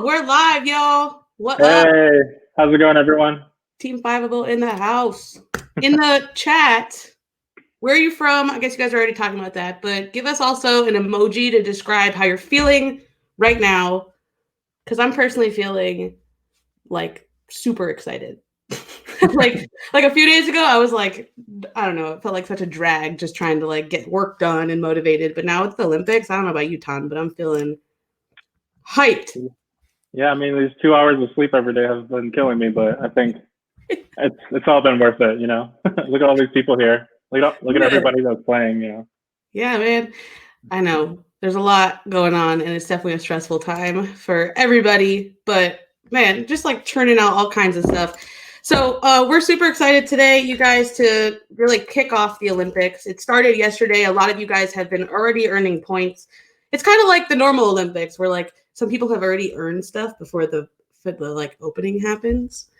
We're live, y'all. What up? Hey, how's it going, everyone? Team Fiveable in the house. In the chat, where are you from? I guess you guys are already talking about that, but give us also an emoji to describe how you're feeling right now, because I'm personally feeling like super excited. like a few days ago, I was like, I don't know, it felt like such a drag just trying to like get work done and motivated. But now with the Olympics, I don't know about you, Ton, but I'm feeling hyped. Yeah, I mean, these 2 hours of sleep every day has been killing me, but I think it's all been worth it, you know? Look at all these people here. Look at everybody that's playing, you know? Yeah, man. I know. There's a lot going on, and it's definitely a stressful time for everybody. But, man, just like churning out all kinds of stuff. So we're super excited today, you guys, to really kick off the Olympics. It started yesterday. A lot of you guys have been already earning points. It's kind of like the normal Olympics, where like some people have already earned stuff before the like opening happens,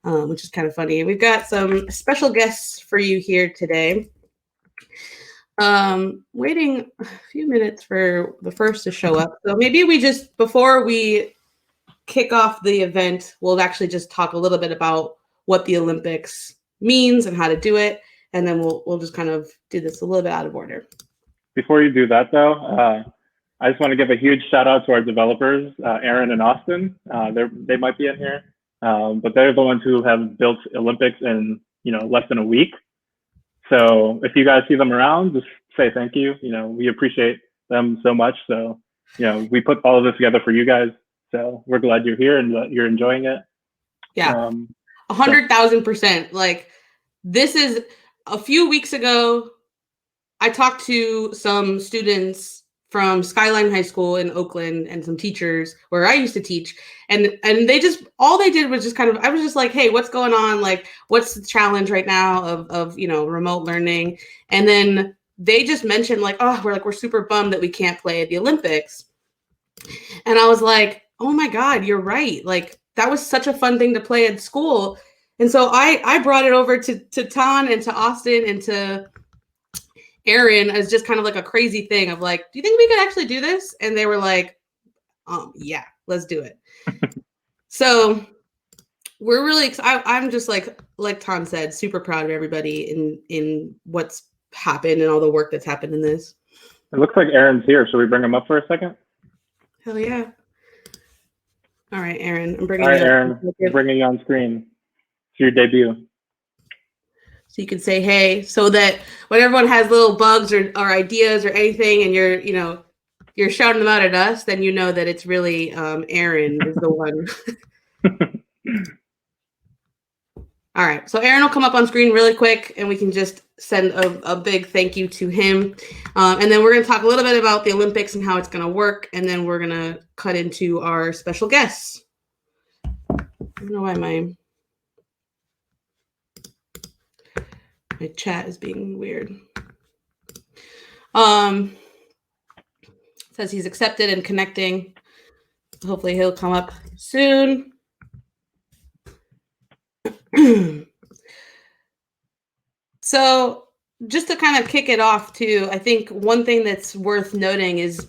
which is kind of funny. We've got some special guests for you here today. Waiting a few minutes for the first to show up. So maybe we just, before we kick off the event, we'll actually just talk a little bit about what the Olympics means and how to do it. And then we'll just kind of do this a little bit out of order. Before you do that, though, I just want to give a huge shout out to our developers, Aaron and Austin. They might be in here, but they're the ones who have built Olympics in less than a week. So if you guys see them around, just say thank you. We appreciate them so much. So we put all of this together for you guys. So we're glad you're here and that you're enjoying it. Yeah, 100,000%. Like, this is a few weeks ago. I talked to some students from Skyline High School in Oakland and some teachers where I used to teach. And they just, all they did was just kind of, I was just like, hey, what's going on? Like, what's the challenge right now of remote learning? And then they just mentioned like, oh, we're super bummed that we can't play at the Olympics. And I was like, oh my God, you're right. Like, that was such a fun thing to play at school. And so I brought it over to Ton and to Austin and to Aaron as just kind of like a crazy thing of like, do you think we could actually do this? And they were like, yeah, let's do it. So we're really excited. I'm just like Ton said, super proud of everybody in what's happened and all the work that's happened in this. It looks like Aaron's here. Should we bring him up for a second? Hell yeah. All right, Aaron. I'm bringing you on screen. It's your debut. So you can say, hey, so that when everyone has little bugs or ideas or anything and you're shouting them out at us, then you know that it's really Aaron is the one. All right. So Aaron will come up on screen really quick and we can just send a big thank you to him. And then we're going to talk a little bit about the Olympics and how it's going to work. And then we're going to cut into our special guests. I don't know why my chat is being weird. Says he's accepted and connecting. Hopefully he'll come up soon. So just to kind of kick it off too, I think one thing that's worth noting is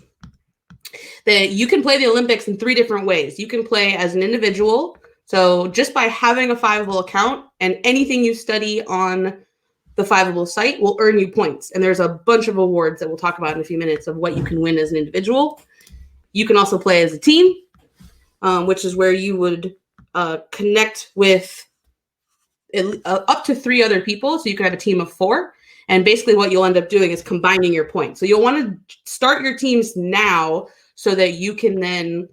that you can play the Olympics in 3 different ways. You can play as an individual. So just by having a Fiveable account and anything you study on the Fiveable site will earn you points. And there's a bunch of awards that we'll talk about in a few minutes of what you can win as an individual. You can also play as a team, which is where you would connect with up to 3 other people. So you can have a team of 4. And basically what you'll end up doing is combining your points. So you'll want to start your teams now so that you can then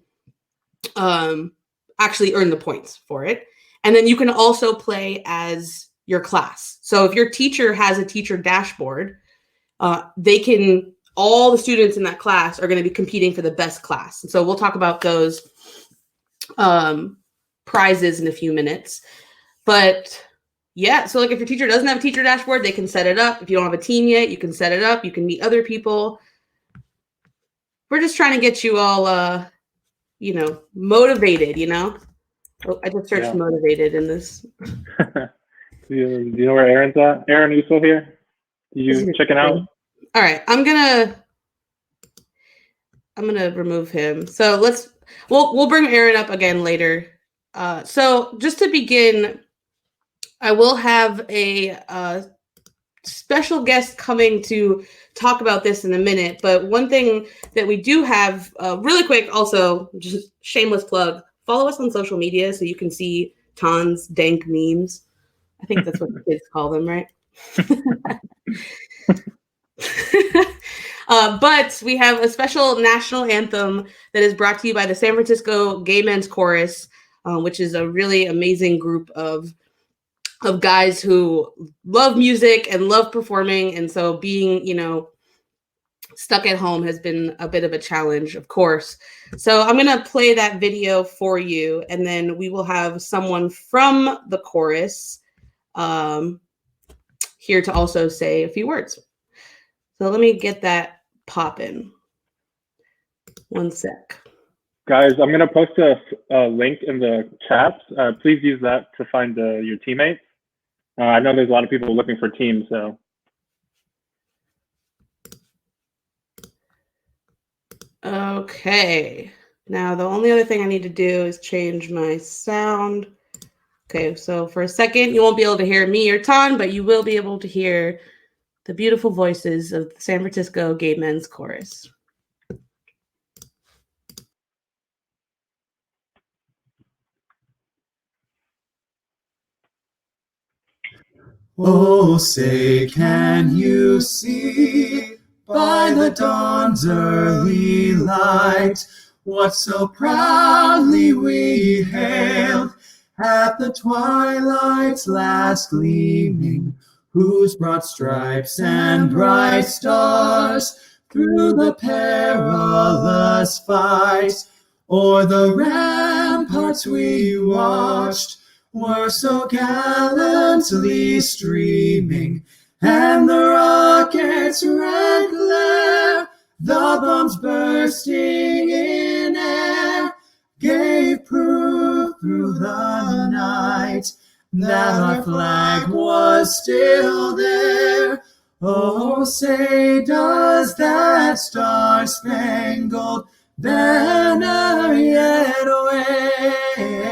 actually earn the points for it. And then you can also play as your class. So if your teacher has a teacher dashboard, all the students in that class are going to be competing for the best class. And so we'll talk about those prizes in a few minutes. But yeah, so like if your teacher doesn't have a teacher dashboard, they can set it up. If you don't have a team yet, you can set it up. You can meet other people. We're just trying to get you all, motivated, Oh, I just searched motivated in this. Do you know where Aaron's at? Aaron, are you still here? Did you check it out? All right, I'm gonna remove him. So we'll bring Aaron up again later. So just to begin, I will have a special guest coming to talk about this in a minute. But one thing that we do have, really quick, also just shameless plug, follow us on social media so you can see Ton's dank memes. I think that's what the kids call them, right? But we have a special national anthem that is brought to you by the San Francisco Gay Men's Chorus, which is a really amazing group of guys who love music and love performing. And so being, stuck at home has been a bit of a challenge, of course. So I'm going to play that video for you, and then we will have someone from the chorus here to also say a few words. So let me get that poppin'. One sec. Guys, I'm going to post a link in the chat. Please use that to find your teammates. I know there's a lot of people looking for teams, so. Okay. Now, the only other thing I need to do is change my sound. Okay, so for a second, you won't be able to hear me or Ton, but you will be able to hear the beautiful voices of the San Francisco Gay Men's Chorus. Oh, say, can you see by the dawn's early light what so proudly we hailed at the twilight's last gleaming, whose broad stripes and bright stars through the perilous fight o'er the ramparts we watched were so gallantly streaming, and the rockets' red glare, the bombs bursting in air, gave proof through the night that our flag was still there. Oh, say, does that star-spangled banner yet wave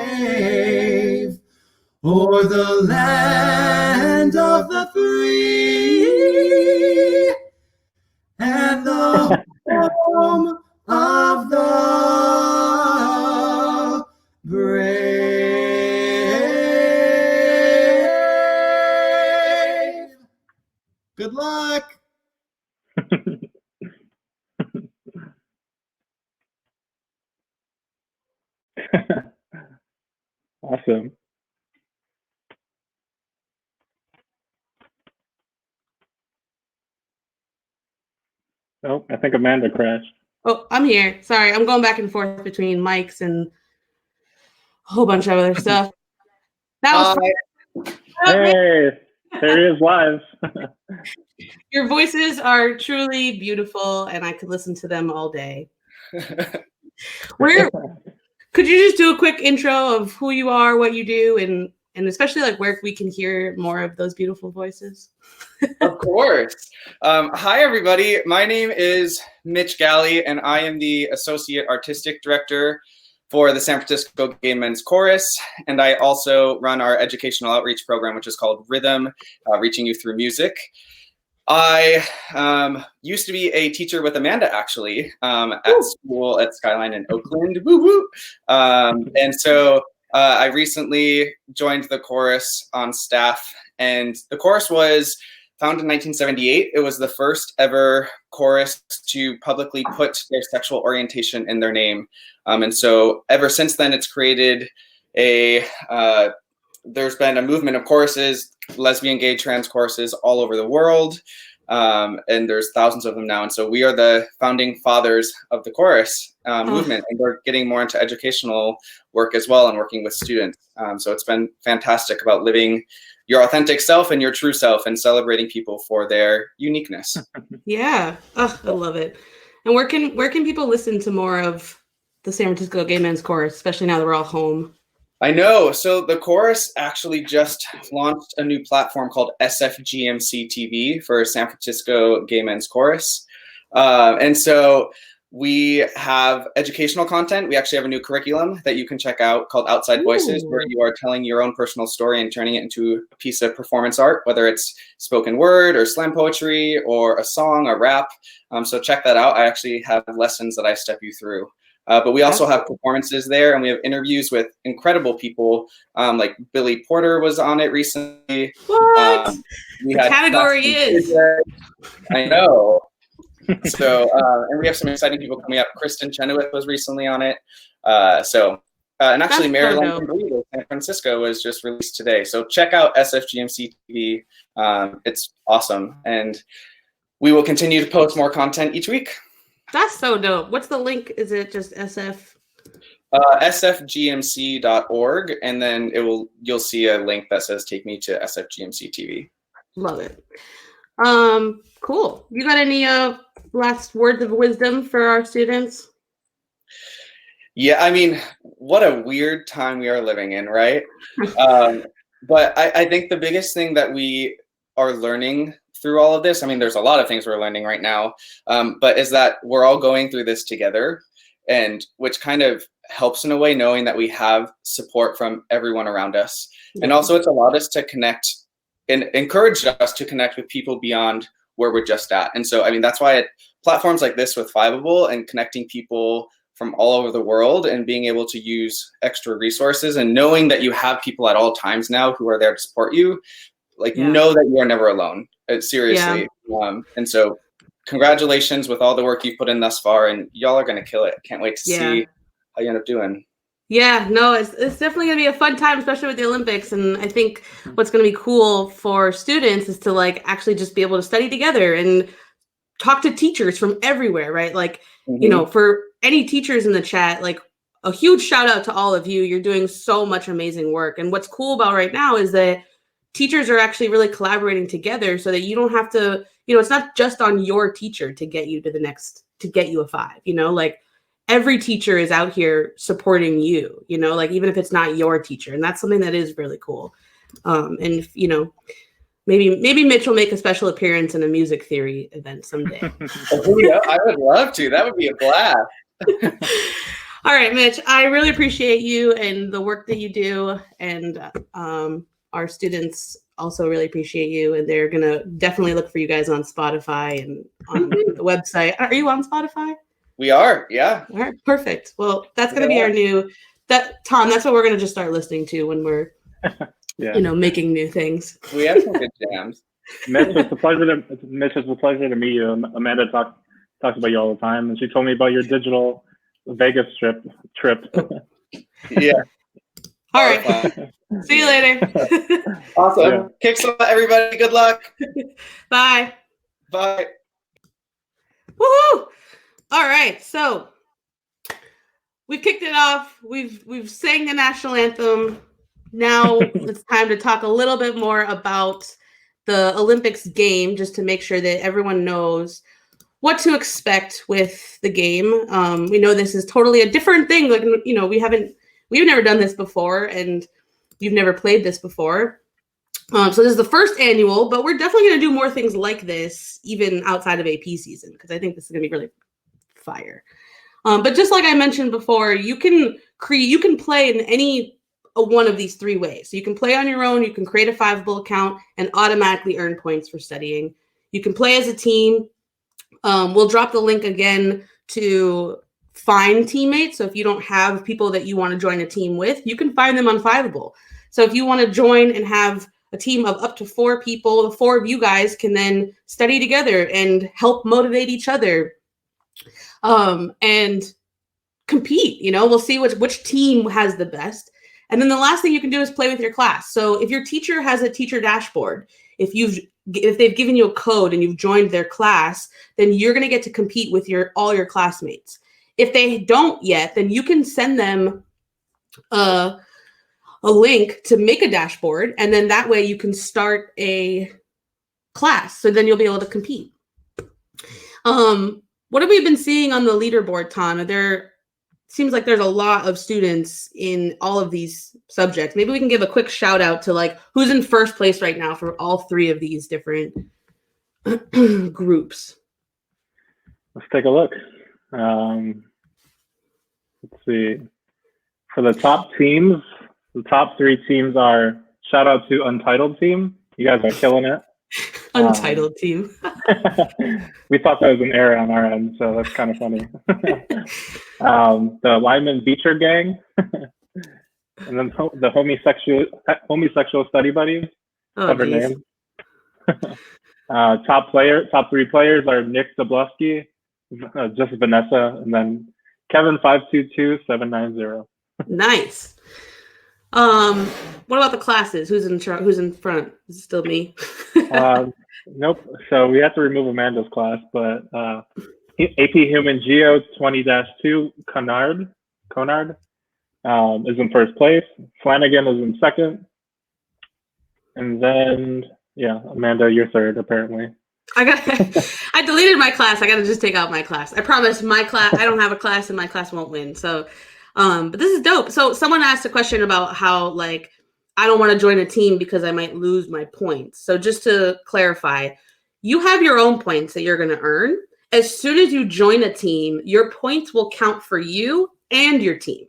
o'er the land of the free and the home of the brave? Good luck. Awesome. Oh, I think Amanda crashed. Oh, I'm here. Sorry, I'm going back and forth between mics and a whole bunch of other stuff. That was Hey, there he is live. Your voices are truly beautiful, and I could listen to them all day. Could you just do a quick intro of who you are, what you do, and especially like where we can hear more of those beautiful voices? Of course. Hi, everybody. My name is Mitch Galley, and I am the Associate Artistic Director for the San Francisco Gay Men's Chorus. And I also run our educational outreach program, which is called Rhythm, Reaching You Through Music. I used to be a teacher with Amanda, actually, at school at Skyline in Oakland. Woo woo. And so I recently joined the chorus on staff, and the chorus was founded in 1978. It was the first ever chorus to publicly put their sexual orientation in their name. And so ever since then, it's created there's been a movement of choruses, lesbian, gay, trans choruses all over the world. And there's thousands of them now. And so we are the founding fathers of the chorus movement, and we're getting more into educational work as well and working with students. So it's been fantastic about living your authentic self and your true self and celebrating people for their uniqueness. Yeah. Oh, I love it. And where can people listen to more of the San Francisco Gay Men's Chorus, especially now that we're all home? I know. So the chorus actually just launched a new platform called SFGMC TV for San Francisco Gay Men's Chorus. And so We have educational content. We actually have a new curriculum that you can check out called Outside Voices, where you are telling your own personal story and turning it into a piece of performance art, whether it's spoken word or slam poetry or a song or rap. So check that out. I actually have lessons that I step you through. But we also have performances there, and we have interviews with incredible people. Like Billy Porter was on it recently. What? We the had category is. I know. So, and we have some exciting people coming up. Kristen Chenoweth was recently on it. And actually, Maryland from San Francisco was just released today. So check out SFGMC TV. It's awesome. And we will continue to post more content each week. That's so dope. What's the link? Is it just SF? sfgmc.org, and then you'll see a link that says take me to SFGMC TV. Love it. Cool. You got any last words of wisdom for our students? Yeah, I mean, what a weird time we are living in, right? But I think the biggest thing that we are learning through all of this, I mean, there's a lot of things we're learning right now, but is that we're all going through this together, and which kind of helps in a way, knowing that we have support from everyone around us. And also it's allowed us to connect and encouraged us to connect with people beyond where we're just at. And so, I mean, that's why platforms like this with Fiveable and connecting people from all over the world and being able to use extra resources and knowing that you have people at all times now who are there to support you, know that you are never alone. Seriously. Yeah. And so congratulations with all the work you've put in thus far, and y'all are going to kill it. Can't wait to see how you end up doing. Yeah, no, it's definitely going to be a fun time, especially with the Olympics. And I think what's going to be cool for students is to actually just be able to study together and talk to teachers from everywhere, right? For any teachers in the chat, a huge shout out to all of you. You're doing so much amazing work. And what's cool about right now is that teachers are actually really collaborating together so that you don't have to, it's not just on your teacher to get you to get you a 5, every teacher is out here supporting you, even if it's not your teacher. And that's something that is really cool. And, maybe Mitch will make a special appearance in a music theory event someday. Yeah, I would love to. That would be a blast. All right, Mitch, I really appreciate you and the work that you do. And our students also really appreciate you. And they're going to definitely look for you guys on Spotify and on the website. Are you on Spotify? We are, yeah. All right, perfect. Well, that's going to be our Tom, that's what we're going to just start listening to when we're, making new things. We have some good jams. Mitch, it's a pleasure to meet you. Amanda talks about you all the time, and she told me about your digital Vegas trip. Yeah. All right. See you later. Awesome. Yeah. Kicks off, everybody. Good luck. Bye. Bye. Woohoo! All right, so we've kicked it off. We've sang the national anthem. Now it's time to talk a little bit more about the Olympics game, just to make sure that everyone knows what to expect with the game. We know this is totally a different thing. We've never done this before, and you've never played this before. So this is the first annual, but we're definitely going to do more things like this, even outside of AP season, because I think this is going to be really fire. But just like I mentioned before, you can play in any one of these 3 ways. So you can play on your own, you can create a Fiveable account and automatically earn points for studying. You can play as a team. We'll drop the link again to find teammates. So if you don't have people that you want to join a team with, you can find them on Fiveable. So if you want to join and have a team of up to 4 people, the 4 of you guys can then study together and help motivate each other. And compete, we'll see which team has the best. And then the last thing you can do is play with your class. So if your teacher has a teacher dashboard, if they've given you a code and you've joined their class, then you're going to get to compete with all your classmates. If they don't yet, then you can send them a link to make a dashboard. And then that way you can start a class. So then you'll be able to compete. What have we been seeing on the leaderboard, Ton? Seems like there's a lot of students in all of these subjects. Maybe we can give a quick shout out to who's in first place right now for all 3 of these different groups. Let's take a look. Let's see. For the top teams, the top 3 teams are shout out to Untitled Team. You guys are killing it. Untitled Team. We thought that was an error on our end, so that's kind of funny. The Lyman Beecher Gang, and then the homosexual study buddies. Clever name. Top 3 players are Nick Zablowski, just Vanessa, and then Kevin 522790. Nice. What about the classes? Who's in front? Is it still me? Nope. So we have to remove Amanda's class, but AP Human Geo 20-2 Conard is in first place. Flanagan is in second. And then, yeah, Amanda, you're third, apparently. I deleted my class. I got to just take out my class. I promise my class, I don't have a class and my class won't win. So, but this is dope. So someone asked a question about how, like, I don't want to join a team because I might lose my points. So just to clarify, you have your own points that you're going to earn. As soon as you join a team, your points will count for you and your team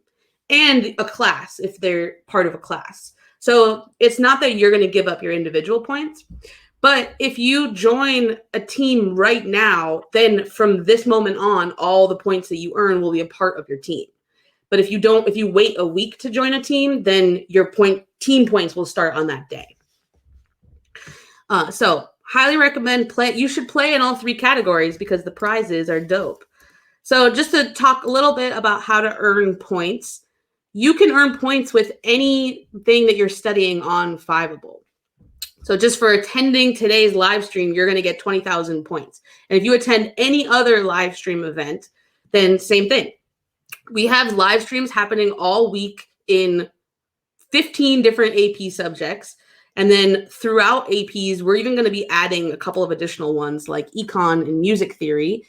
and a class if they're part of a class. So it's not that you're going to give up your individual points, but if you join a team right now, then from this moment on, all the points that you earn will be a part of your team. But if you wait a week to join a team, then your team points will start on that day. So highly recommend you should play in all 3 categories because the prizes are dope. So just to talk a little bit about how to earn points, you can earn points with anything that you're studying on Fiveable. So just for attending today's live stream, you're going to get 20,000 points. And if you attend any other live stream event, then same thing. We have live streams happening all week in 15 different AP subjects. And then throughout APs, we're even going to be adding a couple of additional ones like econ and music theory.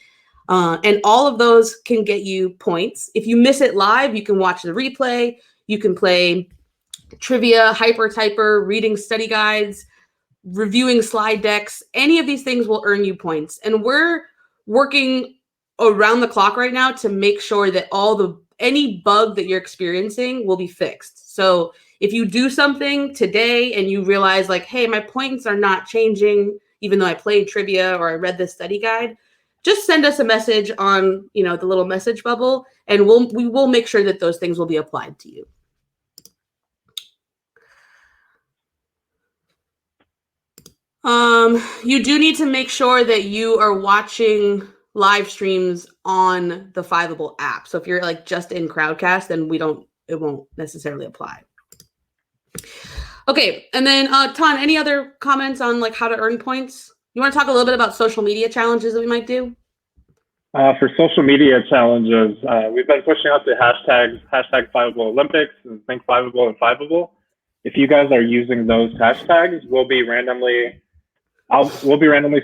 And all of those can get you points. If you miss it live, you can watch the replay. You can play trivia, hypertyper, reading study guides, reviewing slide decks. Any of these things will earn you points. And we're working around the clock right now to make sure that any bug that you're experiencing will be fixed. So if you do something today and you realize like, hey, my points are not changing, even though I played trivia or I read this study guide, just send us a message on, the little message bubble, and we will make sure that those things will be applied to you. You do need to make sure that you are watching live streams on the Fiveable app. So if you're like just in Crowdcast, then it won't necessarily apply. Okay, and then Ton, any other comments on like how to earn points? You want to talk a little bit about social media challenges that we might do? For social media challenges, we've been pushing out the hashtag Fiveable Olympics and Think Fiveable and Fiveable. If you guys are using those hashtags, we'll be randomly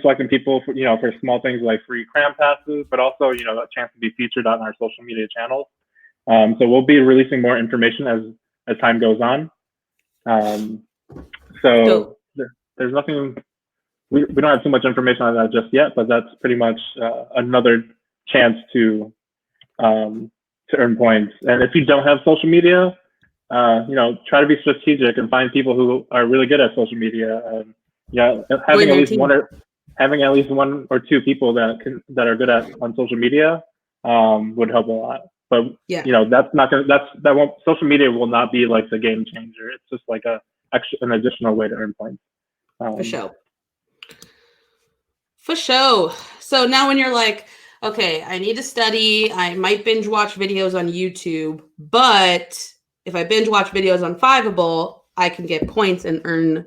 selecting people for, for small things like free Cram passes, but also, a chance to be featured on our social media channels. So we'll be releasing more information as time goes on. So there's nothing, we don't have too much information on that just yet, but that's pretty much another chance to earn points. And if you don't have social media, try to be strategic and find people who are really good at social media. Having at least one or two people that are good on social media would help a lot. But social media will not be like the game changer. It's just like an additional way to earn points. For sure. So now when you're like, okay, I need to study, I might binge watch videos on YouTube, but if I binge watch videos on Fiveable, I can get points and earn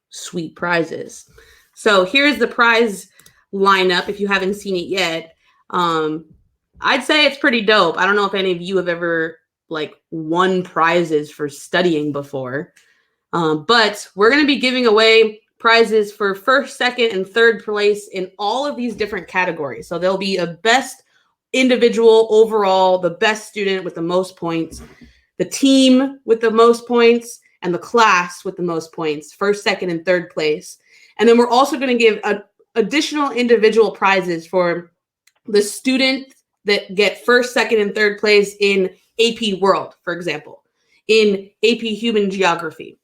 sweet prizes. So here's the prize lineup. If you haven't seen it yet, I'd say it's pretty dope. I don't know if any of you have ever like won prizes for studying before, but we're going to be giving away prizes for first, second, and third place in all of these different categories. So there'll be a best individual overall, the best student with the most points, the team with the most points, and the class with the most points, first, second, and third place. And then we're also going to give additional individual prizes for the student that get first, second, and third place in AP World, for example, in AP Human Geography.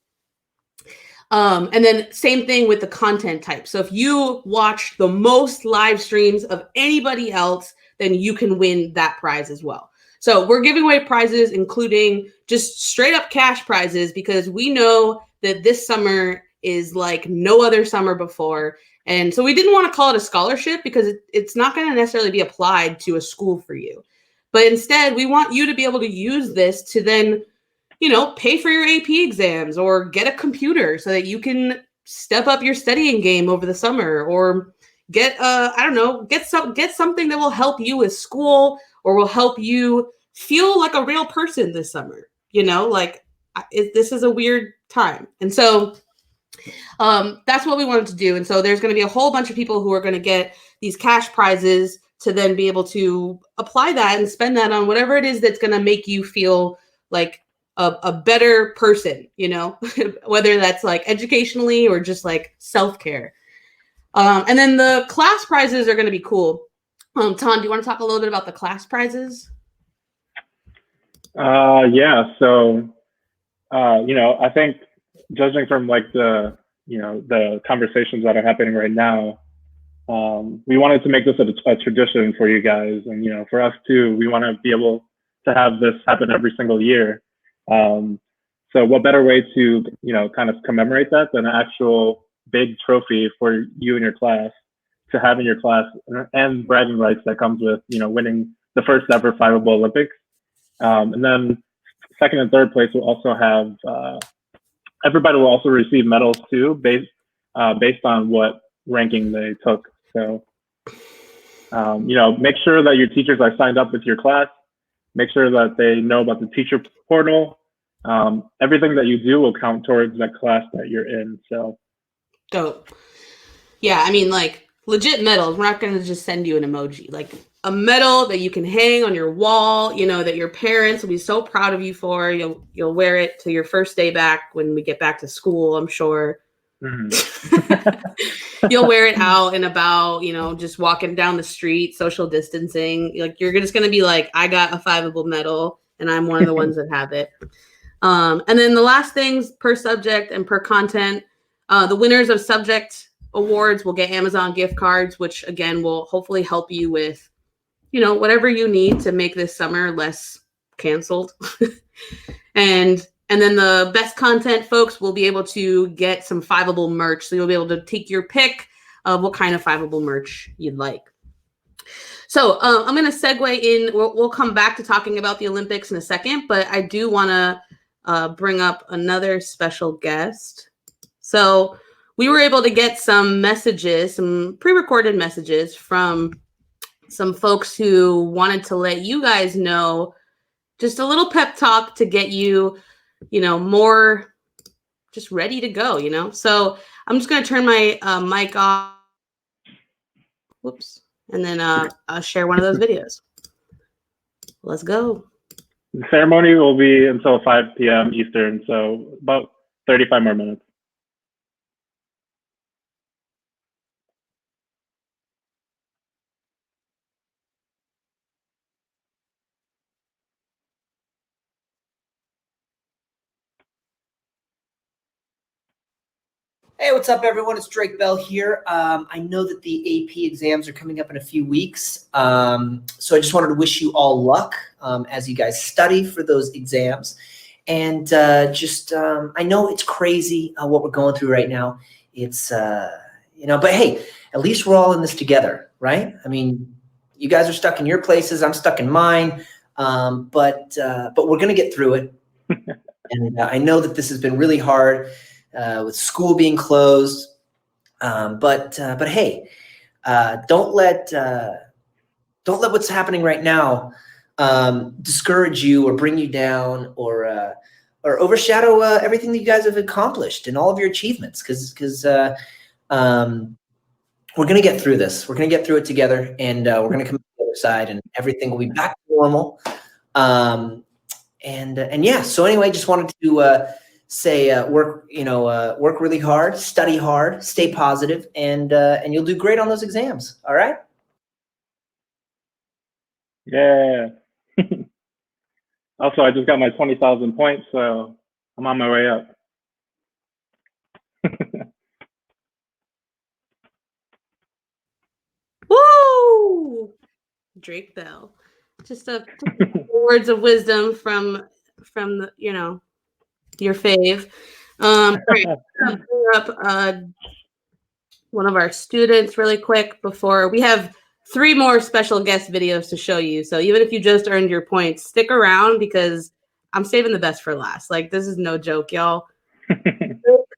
And then same thing with the content type. So if you watch the most live streams of anybody else, then you can win that prize as well. So we're giving away prizes, including just straight up cash prizes, because we know that this summer is like no other summer before. And so we didn't want to call it a scholarship because it's not going to necessarily be applied to a school for you. But instead, we want you to be able to use this to then, you know, pay for your AP exams or get a computer so that you can step up your studying game over the summer, or get get something that will help you with school or will help you feel like a real person this summer. You know, like this is a weird time. And so that's what we wanted to do. And so there's going to be a whole bunch of people who are going to get these cash prizes to then be able to apply that and spend that on whatever it is that's going to make you feel like a better person, you know, whether that's like educationally or just like self-care. And then the class prizes are going to be cool. Tom, do you want to talk a little bit about the class prizes? Yeah. So, you know, I think judging from like the conversations that are happening right now, we wanted to make this a tradition for you guys. And, you know, for us too, we want to be able to have this happen every single year. So what better way to, you know, kind of commemorate that than an actual big trophy for you and your class to have in your class, and bragging rights that comes with, you know, winning the first ever Fiveable Olympics. And then second and third place will also have, everybody will also receive medals too, based on what ranking they took. So, you know, make sure that your teachers are signed up with your class. Make sure that they know about the teacher portal. Everything that you do will count towards that class that you're in. So dope. Yeah, I mean, like legit medals. We're not going to just send you an emoji. Like a medal that you can hang on your wall, you know, that your parents will be so proud of you for. You'll wear it to your first day back when we get back to school, I'm sure. Mm-hmm. You'll wear it out and about, you know, just walking down the street, social distancing. Like you're just going to be like, I got a Fiveable medal and I'm one of the ones that have it. And then the last things per subject and per content, the winners of subject awards will get Amazon gift cards, which again will hopefully help you with, you know, whatever you need to make this summer less canceled. And then the best content folks will be able to get some Fiveable merch. So you'll be able to take your pick of what kind of Fiveable merch you'd like. So I'm going to segue in. We'll come back to talking about the Olympics in a second, but I do want to bring up another special guest. So we were able to get some messages, some pre-recorded messages from some folks who wanted to let you guys know just a little pep talk to get you, you know, more just ready to go, you know? So I'm just going to turn my mic off. Whoops. And then I'll share one of those videos. Let's go. The ceremony will be until 5 p.m. Eastern, so about 35 more minutes. Hey, what's up, everyone? It's Drake Bell here. I know that the AP exams are coming up in a few weeks, so I just wanted to wish you all luck as you guys study for those exams. And I know it's crazy what we're going through right now. It's, you know, but hey, at least we're all in this together, right? I mean, you guys are stuck in your places. I'm stuck in mine, but we're going to get through it. And I know that this has been really hard. With school being closed, but hey, don't let what's happening right now discourage you or bring you down or overshadow everything that you guys have accomplished and all of your achievements. Because we're gonna get through this. We're gonna get through it together, and we're gonna come to the other side, and everything will be back to normal. And yeah. So anyway, just wanted to say work really hard, study hard, stay positive, and you'll do great on those exams. All right. Yeah. Also, I just got my 20,000 points, so I'm on my way up. Woo! Drake Bell. Just a words of wisdom from the, your fave. All right, I'm gonna bring up one of our students really quick before we have 3 more special guest videos to show you. So even if you just earned your points, stick around because I'm saving the best for last. Like, this is no joke, y'all.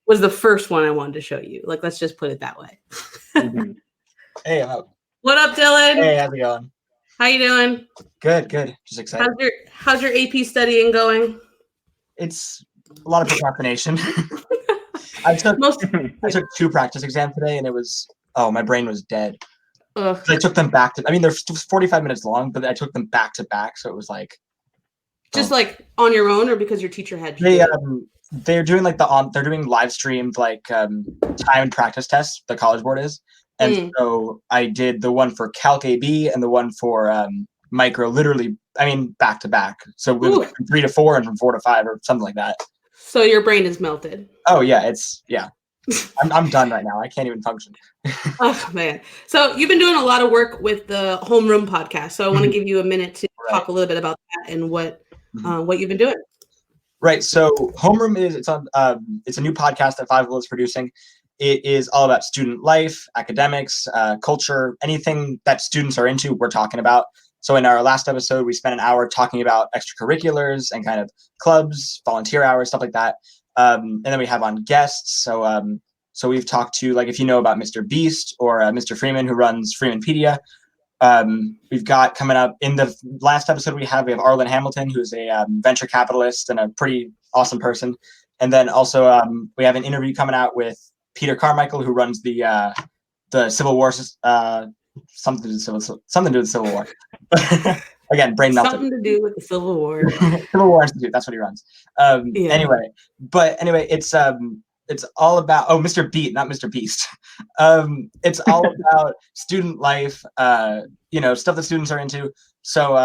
Was the first one I wanted to show you. Like, let's just put it that way. Hey, I'm out. What up, Dylan? Hey, how's it going? How you doing? Good. Just excited. How's your AP studying going? It's a lot of procrastination. I took 2 practice exams today, and it was my brain was dead. Ugh. I took them back to. I mean, they're 45 minutes long, but I took them back to back, so it was like. Just like on your own, or because your teacher had you? They're doing like they're doing live streamed like timed practice tests. The College Board is, and so I did the one for Calc AB and the one for Micro. Literally, I mean, back to back. So we went from 3 to 4 and from 4 to 5 or something like that. So your brain is melted. Oh yeah, I'm done right now. I can't even function. Oh man! So you've been doing a lot of work with the Homeroom podcast. So I want to give you a minute to talk a little bit about that and what you've been doing. Right. So Homeroom it's a new podcast that Fiveable is producing. It is all about student life, academics, culture, anything that students are into. We're talking about. So in our last episode, we spent an hour talking about extracurriculars and kind of clubs, volunteer hours, stuff like that. And then we have on guests. So we've talked to, like, if you know about Mr. Beast or Mr. Freeman, who runs Freemanpedia. We've got coming up in the last episode we have Arlen Hamilton, who's a venture capitalist and a pretty awesome person. And then also we have an interview coming out with Peter Carmichael, who runs the Civil War, something to do with the Civil War. Again, brain melted. Something to do with the Civil War. Civil War Institute. That's what he runs. Anyway, it's all about Mr. Beat, not Mr. Beast. It's all about student life, stuff that students are into. So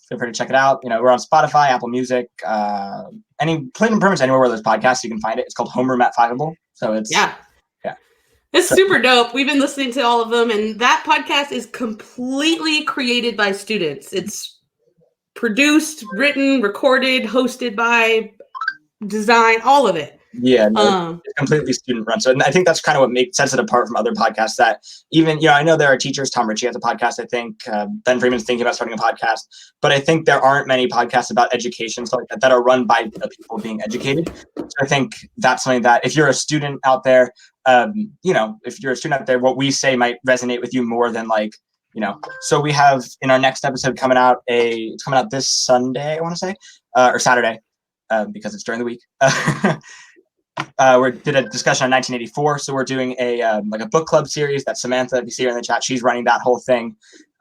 feel free to check it out. We're on Spotify, Apple Music, pretty much anywhere where there's podcasts, you can find it. It's called Homeroom at Fiveable. So it's it's super dope. We've been listening to all of them, and that podcast is completely created by students. It's produced, written, recorded, hosted by, design, all of it. Yeah, it's completely student run. So and I think that's kind of what sets it apart from other podcasts that even, I know there are teachers. Tom Ritchie has a podcast, I think. Ben Freeman's thinking about starting a podcast. But I think there aren't many podcasts about education, stuff like that are run by the people being educated. So I think that's something that if you're a student out there, what we say might resonate with you more than So we have in our next episode coming out it's coming out this Sunday, I want to say, or Saturday, because it's during the week. We did a discussion on 1984, so we're doing a book club series that Samantha, if you see her in the chat, she's running that whole thing.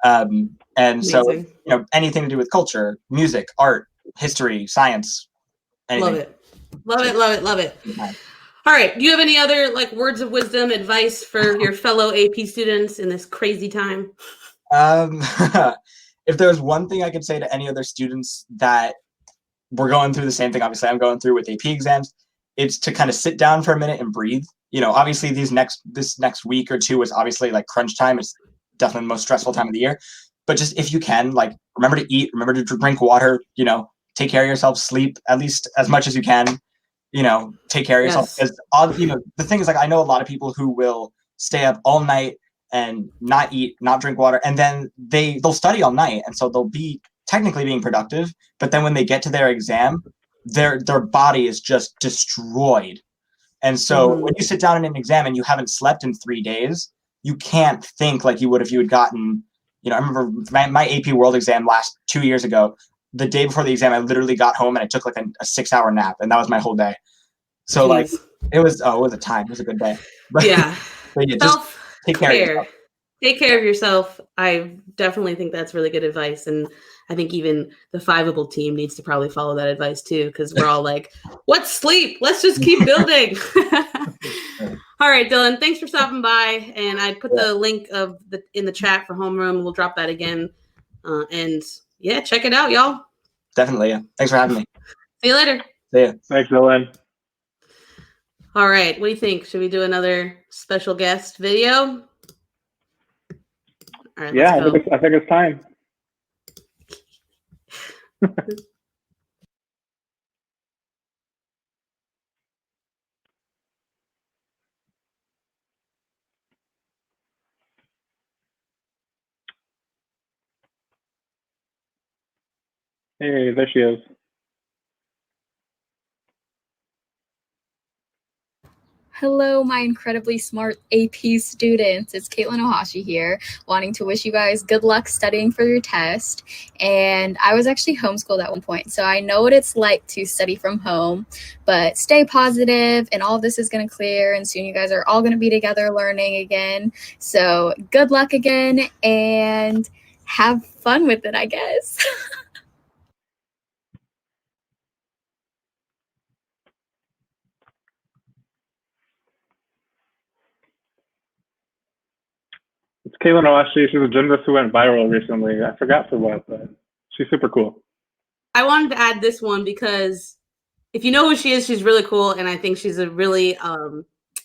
And amazing. So anything to do with culture, music, art, history, science, anything. Love it. Okay. All right. Do you have any other words of wisdom, advice for your fellow AP students in this crazy time? If there's one thing I could say to any other students that we're going through the same thing, obviously I'm going through with AP exams, it's to kind of sit down for a minute and breathe. Obviously this next week or two is obviously crunch time. It's definitely the most stressful time of the year. But just if you can, remember to eat, remember to drink water, take care of yourself, sleep at least as much as you can, take care of yourself. Because the thing is, I know a lot of people who will stay up all night and not eat, not drink water, and then they'll study all night. And so they'll be technically being productive, but then when they get to their exam, their body is just destroyed. And so when you sit down in an exam and you haven't slept in 3 days, you can't think like you would if you had gotten, I remember my AP World exam 2 years ago, the day before the exam, I literally got home and I took a 6-hour nap, and that was my whole day. So it was a time. It was a good day. But, yeah. But just take care of yourself. Take care of yourself. I definitely think that's really good advice. And I think even the Fiveable team needs to probably follow that advice too, because we're all what's sleep? Let's just keep building. All right, Dylan, thanks for stopping by. And I put the link in the chat for Homeroom. We'll drop that again And yeah, check it out, y'all. Definitely. Yeah. Thanks for having me. See you later. See ya. Thanks, Lohan. All right. What do you think? Should we do another special guest video? All right, Yeah, let's go. I think it's time. Hey, there she is. Hello, my incredibly smart AP students. It's Caitlin Ohashi here, wanting to wish you guys good luck studying for your test. And I was actually homeschooled at one point, so I know what it's like to study from home, but stay positive and all of this is going to clear, and soon you guys are all going to be together learning again. So good luck again and have fun with it, I guess. It's Caitlin Ohashi. She's a gymnast who went viral recently. I forgot for what, but she's super cool. I wanted to add this one because if you know who she is, she's really cool. And I think she's a really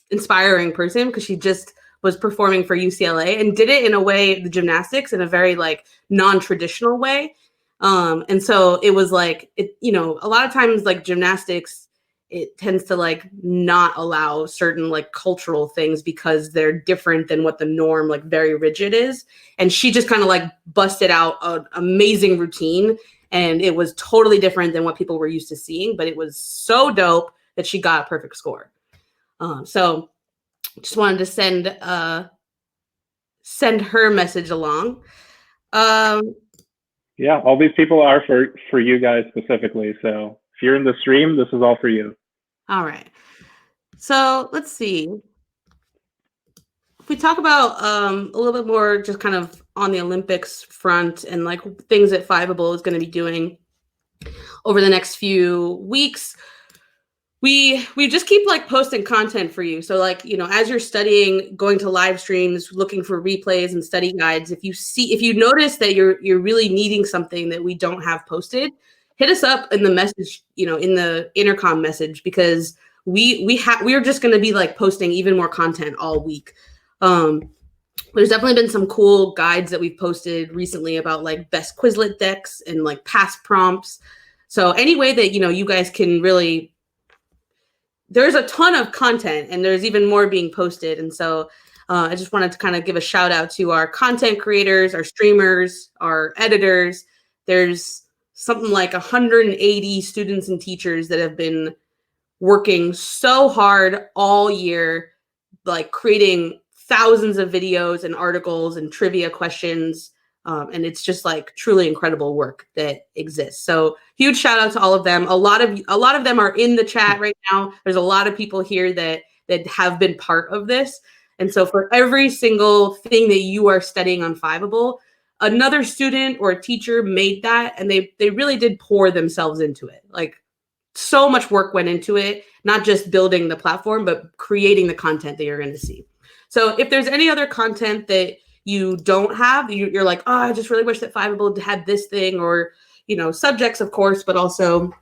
inspiring person because she just was performing for UCLA and did it in a way, the gymnastics, in a very like non-traditional way. And so it was like, a lot of times like gymnastics, it tends to like not allow certain like cultural things because they're different than what the norm, like very rigid is. And she just kind of like busted out an amazing routine. And it was totally different than what people were used to seeing, but it was so dope that she got a perfect score. So just wanted to send her message along. Yeah, all these people are for you guys specifically. So if you're in the stream, this is all for you. All right. So let's see. If we talk about a little bit more just kind of on the Olympics front and like things that Fiveable is going to be doing over the next few weeks, we just keep like posting content for you. So like, as you're studying, going to live streams, looking for replays and study guides, if you notice that you're really needing something that we don't have posted, hit us up in the message, in the intercom message, because we're just going to be like posting even more content all week. There's definitely been some cool guides that we've posted recently about like best Quizlet decks and like past prompts. So any way that, you guys can really, there's a ton of content and there's even more being posted. And so I just wanted to kind of give a shout out to our content creators, our streamers, our editors. There's something like 180 students and teachers that have been working so hard all year, like creating thousands of videos and articles and trivia questions. And it's just like truly incredible work that exists. So huge shout out to all of them. A lot of them are in the chat right now. There's a lot of people here that have been part of this. And so for every single thing that you are studying on Fiveable, another student or a teacher made that, and they really did pour themselves into it. Like so much work went into it, not just building the platform, but creating the content that you're going to see. So if there's any other content that you don't have, you're like, oh, I just really wish that Fiveable had this thing, or, subjects, of course, but also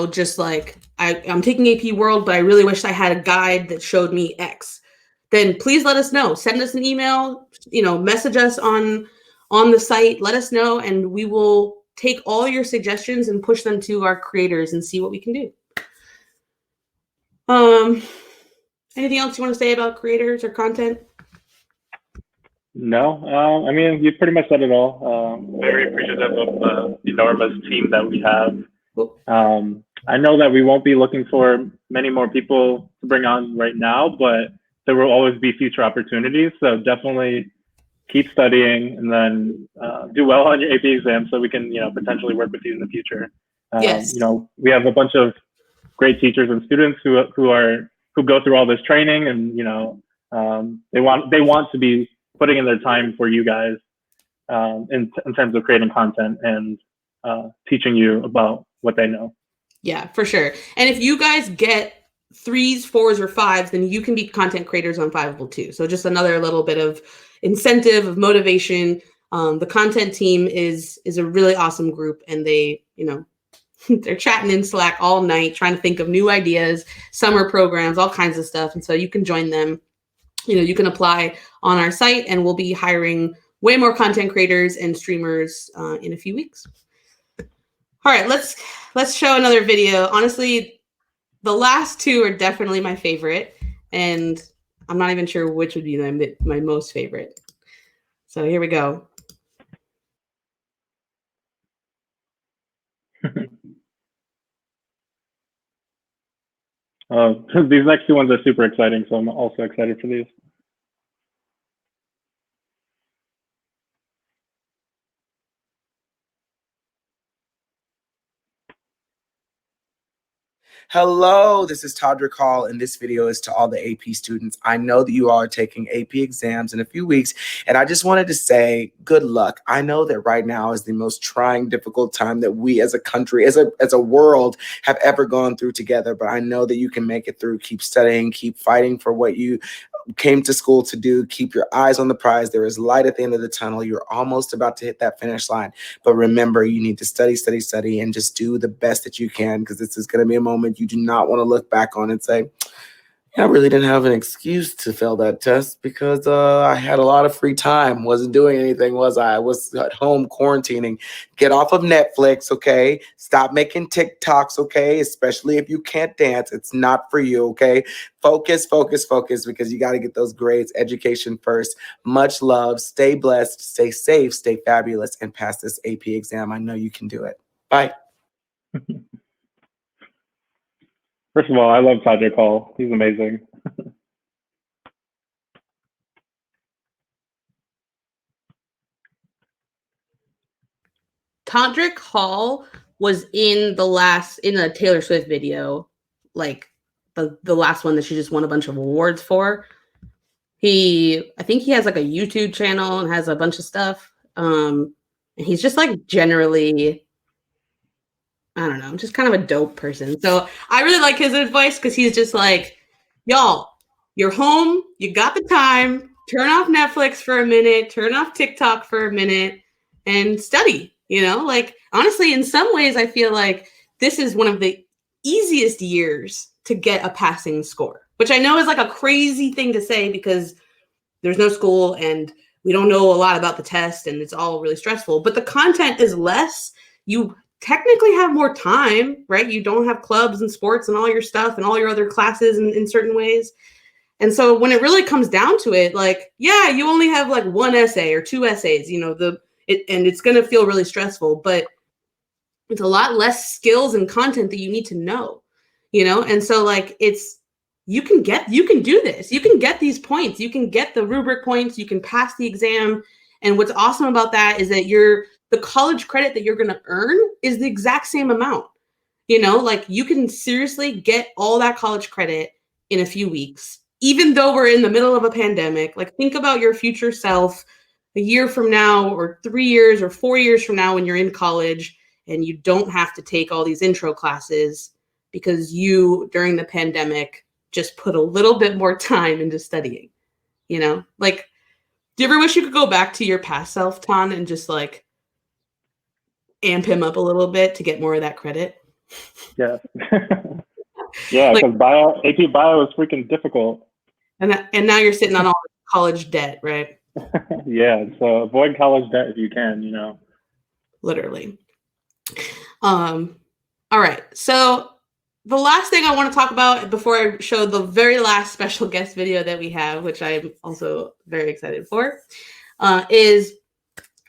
just like, I'm taking AP World, but I really wish I had a guide that showed me X. Then please let us know. Send us an email, message us on the site, let us know, and we will take all your suggestions and push them to our creators and see what we can do. Anything else you want to say about creators or content? No, I mean, you pretty much said it all. Very appreciative of the enormous team that we have. I know that we won't be looking for many more people to bring on right now, but there will always be future opportunities. So definitely keep studying and then do well on your AP exam so we can, potentially work with you in the future. Yes. We have a bunch of great teachers and students who go through all this training, and they want to be putting in their time for you guys in terms of creating content and teaching you about what they know. Yeah, for sure. And if you guys get 3s, 4s, or 5s, then you can be content creators on Fiveable too. So just another little bit of incentive, of motivation. The content team is a really awesome group, and they, they're chatting in Slack all night, trying to think of new ideas, summer programs, all kinds of stuff. And so you can join them. You can apply on our site, and we'll be hiring way more content creators and streamers in a few weeks. All right, let's show another video. Honestly, the last two are definitely my favorite, and I'm not even sure which would be my most favorite. So here we go. These next two ones are super exciting, so I'm also excited for these. Hello, this is Todrick Hall, and this video is to all the AP students. I know that you all are taking AP exams in a few weeks, and I just wanted to say good luck. I know that right now is the most trying, difficult time that we as a country, as a world, have ever gone through together, but I know that you can make it through. Keep studying, keep fighting for what you came to school to do. Keep your eyes on the prize. There is light at the end of the tunnel. You're almost about to hit that finish line. But remember, you need to study, study, study, and just do the best that you can, because this is going to be a moment you do not want to look back on and say, I really didn't have an excuse to fail that test because I had a lot of free time. Wasn't doing anything, was I? I was at home quarantining. Get off of Netflix, okay? Stop making TikToks, okay? Especially if you can't dance. It's not for you, okay? Focus, focus, focus, because you got to get those grades. Education first. Much love. Stay blessed. Stay safe. Stay fabulous. And pass this AP exam. I know you can do it. Bye. First of all, I love Todrick Hall. He's amazing. Todrick Hall was in the Taylor Swift video, like the last one that she just won a bunch of awards for. I think he has like a YouTube channel and has a bunch of stuff. And he's just like generally, I don't know, just kind of a dope person. So I really like his advice, because he's just like, y'all, you're home, you got the time, turn off Netflix for a minute, turn off TikTok for a minute, and study. Like, honestly, in some ways, I feel like this is one of the easiest years to get a passing score, which I know is like a crazy thing to say because there's no school and we don't know a lot about the test and it's all really stressful, but the content is less. You technically have more time, right? You don't have clubs and sports and all your stuff and all your other classes in certain ways. And so when it really comes down to it, like, yeah, you only have like one essay or two essays, and it's going to feel really stressful, but it's a lot less skills and content that you need to know, And so like, you can do this. You can get these points. You can get the rubric points. You can pass the exam. And what's awesome about that is that the college credit that you're going to earn is the exact same amount. Like you can seriously get all that college credit in a few weeks, even though we're in the middle of a pandemic. Like, think about your future self a year from now, or 3 years or 4 years from now, when you're in college and you don't have to take all these intro classes because you, during the pandemic, just put a little bit more time into studying. Like, do you ever wish you could go back to your past self, Ton, and just like amp him up a little bit to get more of that credit? Yeah. Yeah, because AP Bio was freaking difficult. And now you're sitting on all the college debt, right? Yeah, so avoid college debt if you can, Literally. All right, so the last thing I want to talk about before I show the very last special guest video that we have, which I'm also very excited for, is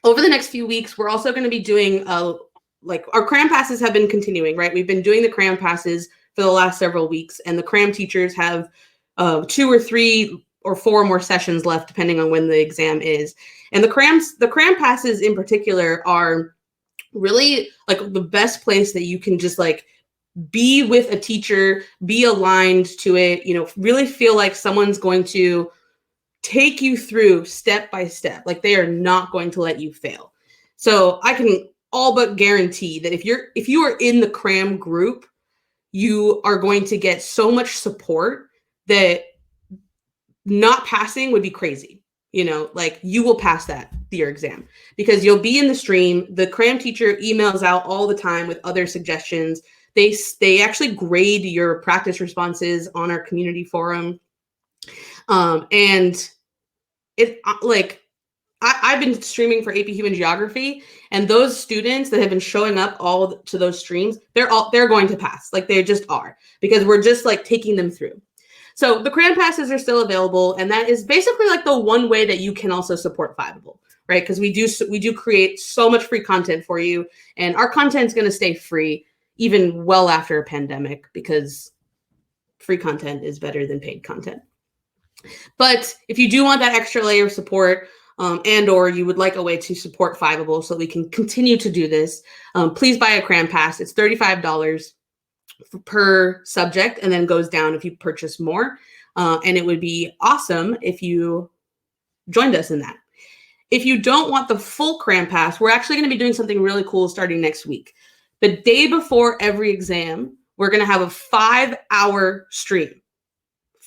over the next few weeks, we're also going to be doing, like, our Cram passes have been continuing, right? We've been doing the Cram passes for the last several weeks, and the Cram teachers have 2 or 3 or 4 more sessions left, depending on when the exam is. And the Cram passes in particular are really like the best place that you can just like be with a teacher, be aligned to it, really feel like someone's going to take you through step by step. Like, they are not going to let you fail. So I can all but guarantee that if you are in the Cram group, you are going to get so much support that not passing would be crazy. You know, like you will pass your exam because you'll be in the stream. The Cram teacher emails out all the time with other suggestions. They actually grade your practice responses on our community forum. And it like I've been streaming for AP Human Geography, and those students that have been showing up all to those streams, they're going to pass. Like they just are, because we're just like taking them through. So the Cram passes are still available, and that is basically like the one way that you can also support Fiveable, right? Because we do create so much free content for you, and our content is going to stay free even well after a pandemic, because free content is better than paid content. But if you do want that extra layer of support, and or you would like a way to support Fiveable so that we can continue to do this, please buy a Cram pass. It's $35 per subject, and then goes down if you purchase more. And it would be awesome if you joined us in that. If you don't want the full Cram pass, we're actually going to be doing something really cool starting next week. The day before every exam, we're going to have a 5-hour stream.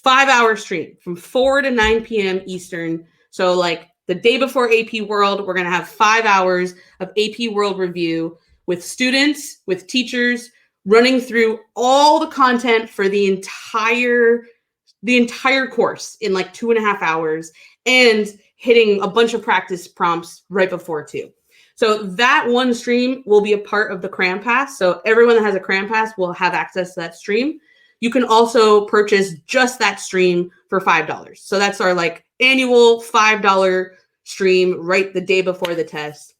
5-hour stream from 4 to 9 p.m. Eastern. So like the day before AP World, we're going to have 5 hours of AP World review with students, with teachers, running through all the content for the entire course in like 2.5 hours, and hitting a bunch of practice prompts right before too. So that one stream will be a part of the Cram Pass. So everyone that has a Cram Pass will have access to that stream. You can also purchase just that stream for $5. So that's our like annual $5 stream right the day before the test.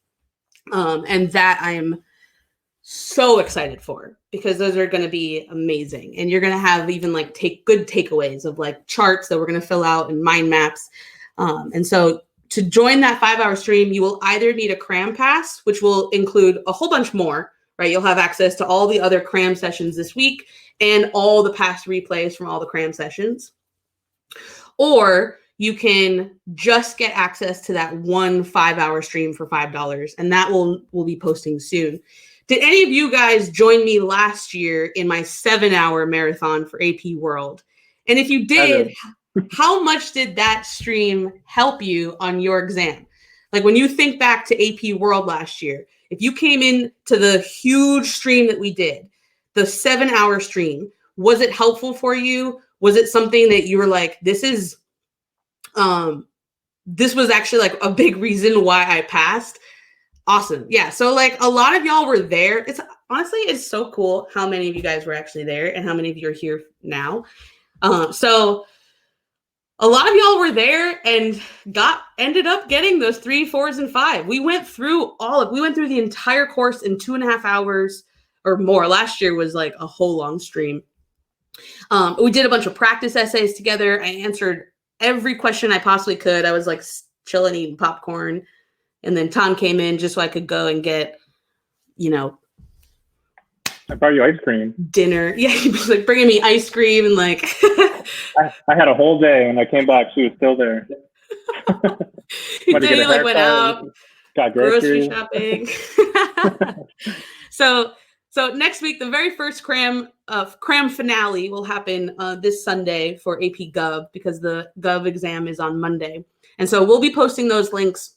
And that I'm so excited for, because those are going to be amazing. And you're going to have even like good takeaways of like charts that we're going to fill out and mind maps. And so to join that 5-hour stream, you will either need a Cram Pass, which will include a whole bunch more, right? You'll have access to all the other Cram sessions this week and all the past replays from all the Cram sessions. Or you can just get access to that one 5-hour stream for $5, and that we'll be posting soon. Did any of you guys join me last year in my 7-hour marathon for AP World? And if you did, how much did that stream help you on your exam? Like when you think back to AP World last year, if you came in to the huge stream that we did, the 7-hour stream, was it helpful for you? Was it something that you were like, this was actually like a big reason why I passed? Awesome. Yeah. So like a lot of y'all were there. It's so cool how many of you guys were actually there and how many of you are here now. So a lot of y'all were there and ended up getting those 3, 4s, and 5. We went through the entire course in 2.5 hours or more. Last year was like a whole long stream. We did a bunch of practice essays together. I answered every question I possibly could. I was like chilling, eating popcorn. And then Tom came in just so I could go and get, I brought you ice cream. Dinner. Yeah, he was like bringing me ice cream and like. I had a whole day. When I came back, she was still there. He like went out, got grocery shopping. So next week, the very first Cram finale will happen this Sunday for AP Gov, because the Gov exam is on Monday. And so we'll be posting those links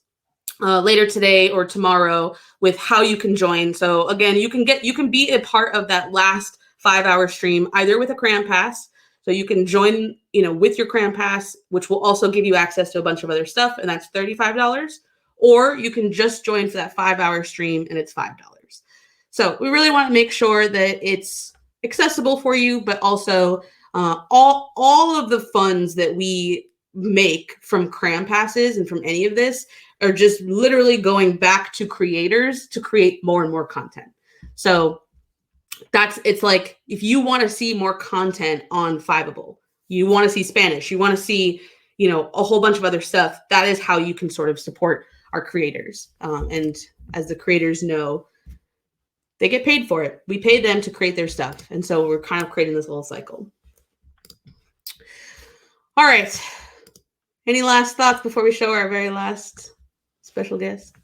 later today or tomorrow with how you can join. So again, you can be a part of that last 5-hour stream either with a Cram Pass. So you can join, with your Cram Pass, which will also give you access to a bunch of other stuff, and that's $35. Or you can just join for that 5-hour stream, and it's $5. So we really want to make sure that it's accessible for you, but also all of the funds that we make from Cram Passes and from any of this are just literally going back to creators to create more and more content. So it's like, if you want to see more content on Fiveable, you want to see Spanish, you want to see, a whole bunch of other stuff, that is how you can sort of support our creators. And as the creators know, they get paid for it. We pay them to create their stuff. And so we're kind of creating this little cycle. All right. Any last thoughts before we show our very last special guest?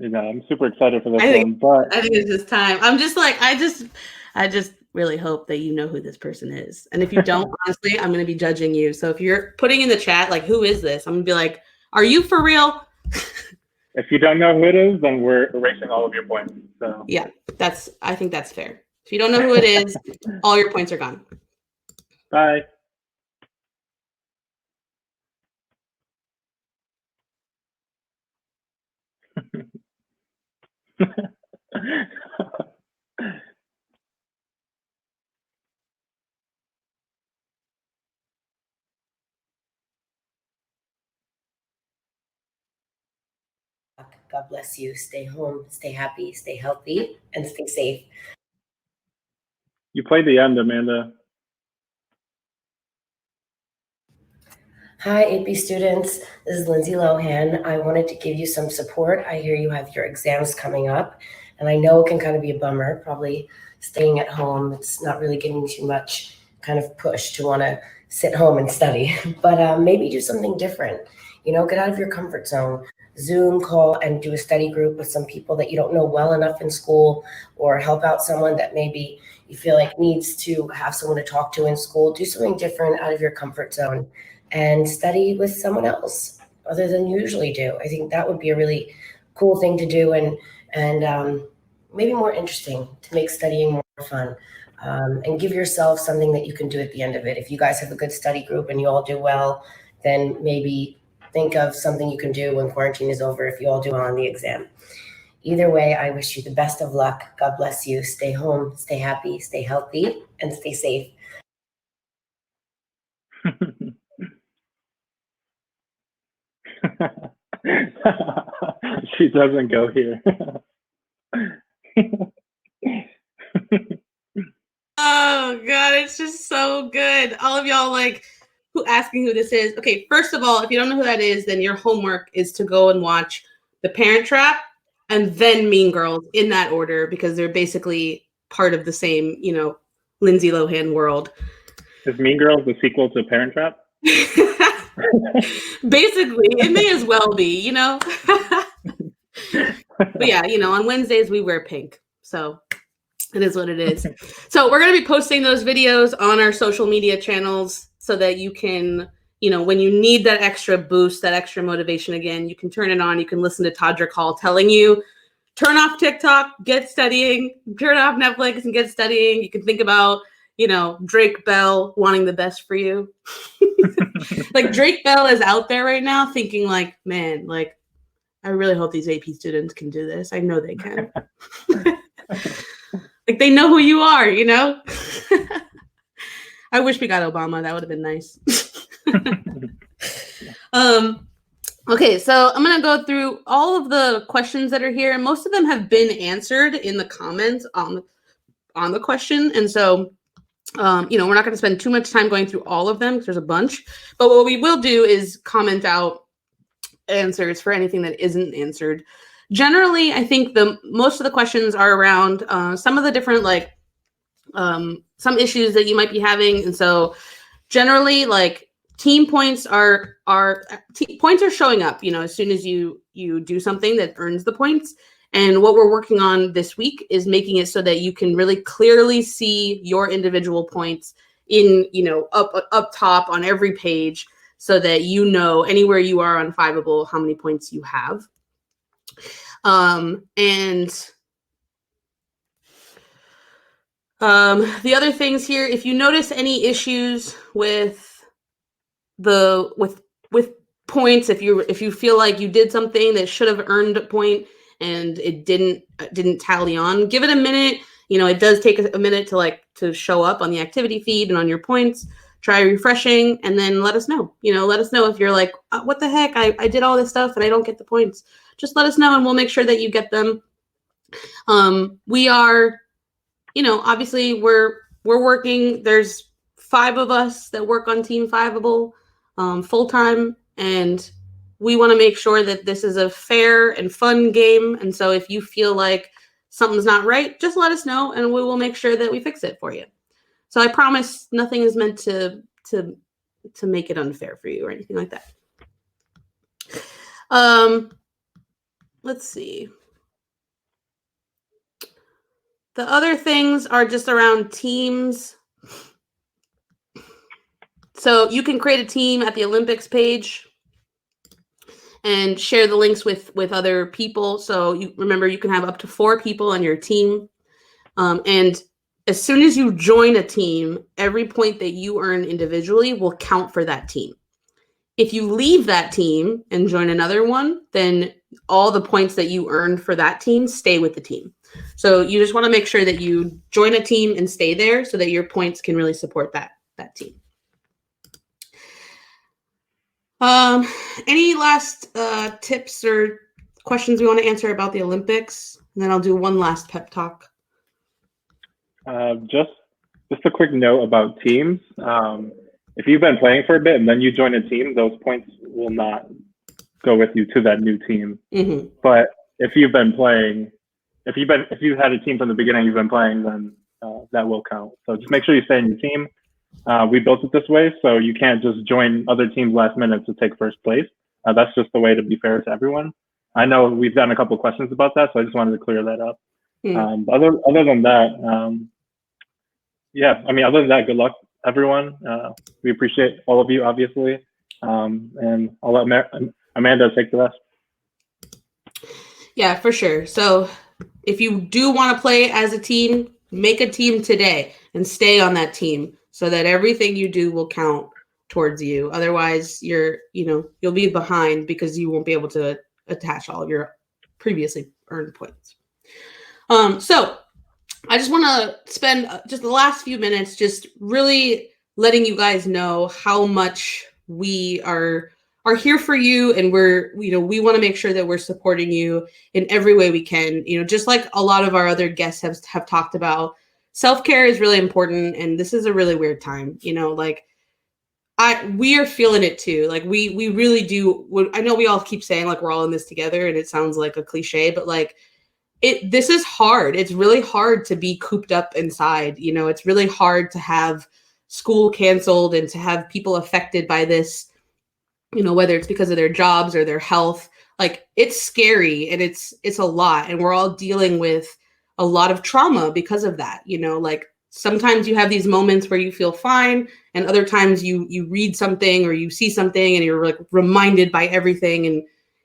I'm super excited for this I one. But think it's just time. I'm just like, I just really hope that you know who this person is. And if you don't, honestly, I'm going to be judging you. So if you're putting in the chat, like, who is this? I'm going to be like, are you for real? if you don't know who it is, then we're erasing all of your points. So Yeah, I think that's fair. If you don't know who it is, all your points are gone. bye. God bless you. Stay home, stay happy, stay healthy, and stay safe. You played the end, Amanda. Hi, AP students. This is Lindsay Lohan. I wanted to give you some support. I hear you have your exams coming up, and I know it can kind of be a bummer, probably staying at home. It's not really giving you too much kind of push to want to sit home and study, but maybe do something different. You know, get out of your comfort zone. Zoom call and do a study group with some people that you don't know well enough in school, or help out someone that maybe you feel like needs to have someone to talk to in school. Do something different out of your comfort zone and study with someone else other than you usually do. I think that would be a really cool thing to do, and maybe more interesting to make studying more fun. And give yourself something that you can do at the end of it. If you guys have a good study group and you all do well, then maybe think of something you can do when quarantine is over if you all do well on the exam. Either way, I wish you the best of luck. God bless you. Stay home, stay happy, stay healthy, and stay safe. She doesn't go here. Oh God, it's just so good. All of y'all like who asking who this is. Okay, first of all, if you don't know who that is, then your homework is to go and watch The Parent Trap and then Mean Girls in that order, because they're basically part of the same, you know, Lindsay Lohan world. Is Mean Girls the sequel to Parent Trap? Basically, it may as well be, you know. But yeah, you know, on Wednesdays we wear pink, so it is what it is. So we're going to be posting those videos on our social media channels so that you can, you know, when you need that extra boost, that extra motivation again, you can turn it on. You can listen to Todrick Hall telling you, turn off TikTok, get studying, turn off Netflix and get studying. You can think about, you know, Drake Bell wanting the best for you. Like Drake Bell is out there right now thinking like, man, like, I really hope these AP students can do this. I know they can. Like they know who you are, you know? I wish we got Obama. That would have been nice. Okay, so I'm going to go through all of the questions that are here. Most of them have been answered in the comments on the question. And so, you know, we're not going to spend too much time going through all of them because there's a bunch. But what we will do is comment out answers for anything that isn't answered. Generally, I think most of the questions are around some of the different like some issues that you might be having, and so generally, like team points points are showing up. You know, as soon as you do something that earns the points. And what we're working on this week is making it so that you can really clearly see your individual points in, you know, up top on every page, so that you know anywhere you are on Fiveable how many points you have. The other things here, if you notice any issues with points, if you feel like you did something that should have earned a point and it didn't tally on, give it a minute. You know, it does take a minute to show up on the activity feed and on your points. Try refreshing and then let us know. You know, let us know if you're like, what the heck? I did all this stuff and I don't get the points. Just let us know and we'll make sure that you get them. We are, you know, obviously we're working. There's 5 of us that work on Team Fiveable full time, and we want to make sure that this is a fair and fun game. And so if you feel like something's not right, just let us know and we will make sure that we fix it for you. So I promise nothing is meant to make it unfair for you or anything like that. Let's see. The other things are just around teams. So you can create a team at the Olympics page and share the links with other people. So you remember, you can have up to 4 people on your team. And as soon as you join a team, every point that you earn individually will count for that team. If you leave that team and join another one, then all the points that you earned for that team stay with the team. So you just want to make sure that you join a team and stay there so that your points can really support that team. Any last tips or questions we want to answer about the Olympics? And then I'll do one last pep talk. Just a quick note about teams. If you've been playing for a bit and then you join a team, those points will not go with you to that new team. Mm-hmm. But if you've been playing, if you've had a team from the beginning, you've been playing, then that will count. So just make sure you stay in your team. We built it this way, so you can't just join other teams last minute to take first place. That's just the way to be fair to everyone. I know we've gotten a couple of questions about that, so I just wanted to clear that up. Other than that, other than that, good luck, everyone. We appreciate all of you, obviously. And I'll let Amanda take the rest. Yeah, for sure. So if you do want to play as a team, make a team today and stay on that team so that everything you do will count towards you. Otherwise, you'll be behind because you won't be able to attach all of your previously earned points. So I just want to spend just the last few minutes just really letting you guys know how much we are here for you, and we want to make sure that we're supporting you in every way we can. Just like a lot of our other guests have talked about, self-care is really important, and this is a really weird time. We are feeling it too. Like we really do. I know we all keep saying like we're all in this together, and it sounds like a cliche, but like this is hard. It's really hard to be cooped up inside. It's really hard to have school canceled and to have people affected by this, whether it's because of their jobs or their health. Like, it's scary, and it's a lot, and we're all dealing with a lot of trauma because of that. Like, sometimes you have these moments where you feel fine, and other times you read something or you see something and you're like reminded by everything, and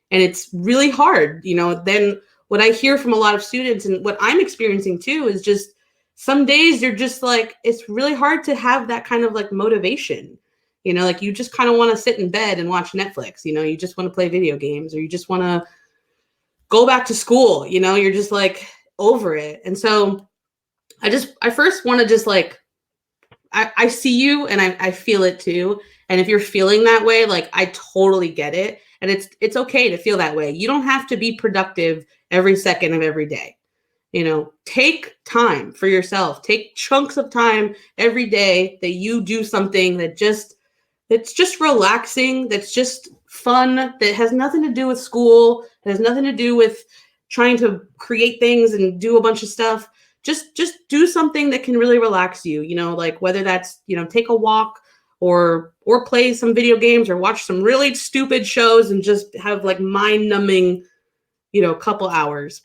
it's really hard. Then what I hear from a lot of students, and what I'm experiencing too, is just some days you're just like, it's really hard to have that kind of like motivation. Like, you just kind of want to sit in bed and watch Netflix. You just want to play video games, or you just want to go back to school. You're just like over it. And so I first want to just like, I see you, and I feel it too. And if you're feeling that way, like, I totally get it. And it's okay to feel that way. You don't have to be productive every second of every day. Take time for yourself. Take chunks of time every day that you do something that's just relaxing, that's just fun, that has nothing to do with school, that has nothing to do with trying to create things and do a bunch of stuff. Just do something that can really relax you, like whether that's, take a walk or play some video games or watch some really stupid shows and just have like mind-numbing, couple hours.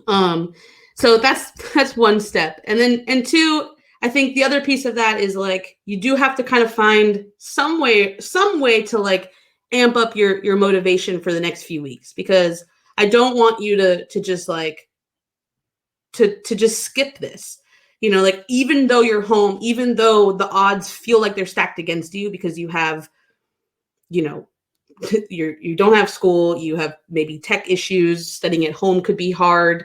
So that's one step. And two, I think the other piece of that is like, you do have to kind of find some way to like amp up your motivation for the next few weeks, because I don't want you to just like, to just skip this. Like, even though you're home, even though the odds feel like they're stacked against you because you have, you don't have school, you have maybe tech issues, studying at home could be hard.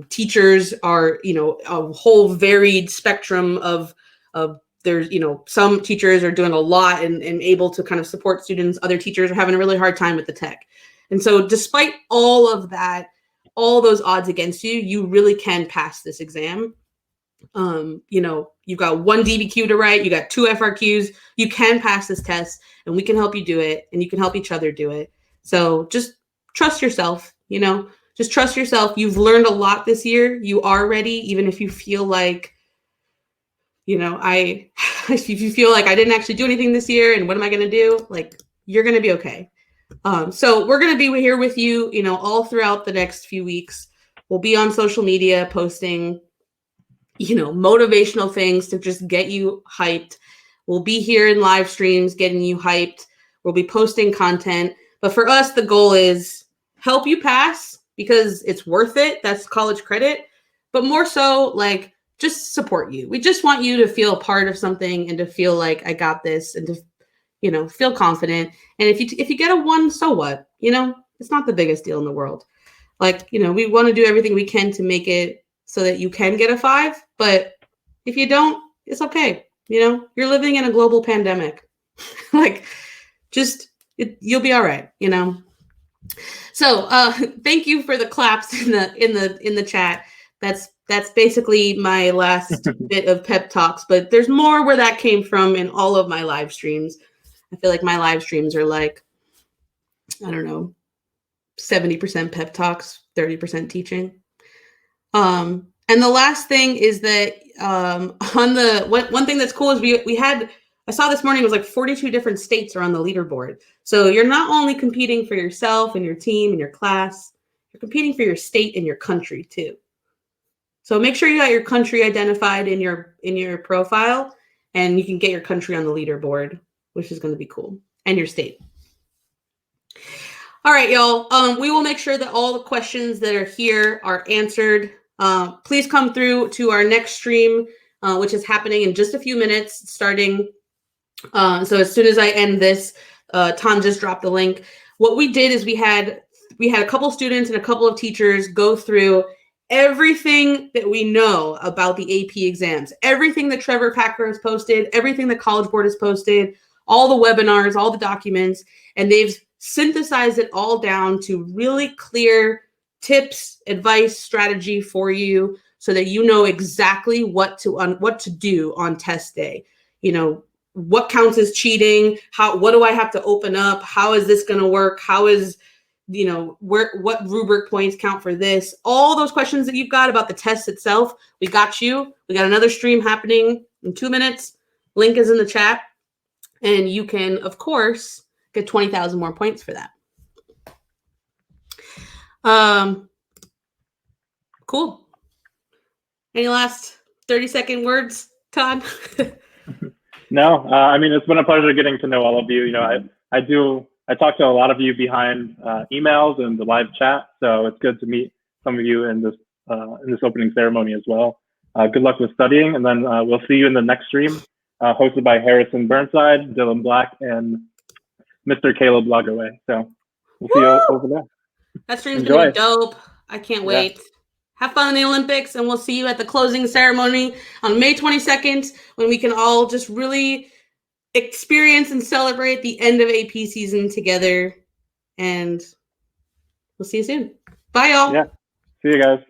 Teachers are, a whole varied spectrum of there's, some teachers are doing a lot and able to kind of support students. Other teachers are having a really hard time with the tech. And so despite all of that, all those odds against you, you really can pass this exam. You've got 1 DBQ to write, you got 2 FRQs, you can pass this test, and we can help you do it, and you can help each other do it. So just trust yourself, just trust yourself. You've learned a lot this year. You are ready, even if you feel like, if you feel like I didn't actually do anything this year, and what am I going to do? Like, you're going to be okay. So we're going to be here with you, all throughout the next few weeks. We'll be on social media posting, motivational things to just get you hyped. We'll be here in live streams getting you hyped. We'll be posting content. But for us, the goal is help you pass because it's worth it. That's college credit. But more so, like, just support you. We just want you to feel a part of something and to feel like I got this and to, feel confident. And if you get a 1, so what? It's not the biggest deal in the world. Like, we want to do everything we can to make it so that you can get a 5. But if you don't, it's okay. You're living in a global pandemic. Like, you'll be all right. So thank you for the claps in the chat. That's basically my last bit of pep talks. But there's more where that came from in all of my live streams. I feel like my live streams are like, I don't know, 70% pep talks, 30% teaching. And the last thing is that one thing that's cool is we had, I saw this morning, it was like 42 different states are on the leaderboard. So you're not only competing for yourself and your team and your class, you're competing for your state and your country too. So make sure you got your country identified in your profile, and you can get your country on the leaderboard, which is going to be cool, and your state. All right, y'all. We will make sure that all the questions that are here are answered. Please come through to our next stream, which is happening in just a few minutes, starting. So as soon as I end this, Tom just dropped the link. What we did is we had a couple students and a couple of teachers go through everything that we know about the AP exams, everything that Trevor Packer has posted, everything the College Board has posted, all the webinars, all the documents, and they've synthesized it all down to really clear tips, advice, strategy for you so that you know exactly what to do on test day. What counts as cheating? What do I have to open up? How is this going to work? How is, what rubric points count for this? All those questions that you've got about the test itself, we got you. We got another stream happening in 2 minutes. Link is in the chat. And you can, of course, get 20,000 more points for that. Cool. Any last 30-second words, Todd? No, it's been a pleasure getting to know all of you. I talk to a lot of you behind emails and the live chat, so it's good to meet some of you in this opening ceremony as well. Good luck with studying, and then we'll see you in the next stream, hosted by Harrison Burnside, Dylan Black, and Mr. Caleb Lagerway. So we'll see you over there. That stream's gonna be dope. I can't wait. Yeah. Have fun in the Olympics, and we'll see you at the closing ceremony on May 22nd, when we can all just really experience and celebrate the end of AP season together. And we'll see you soon. Bye, y'all. Yeah. See you guys.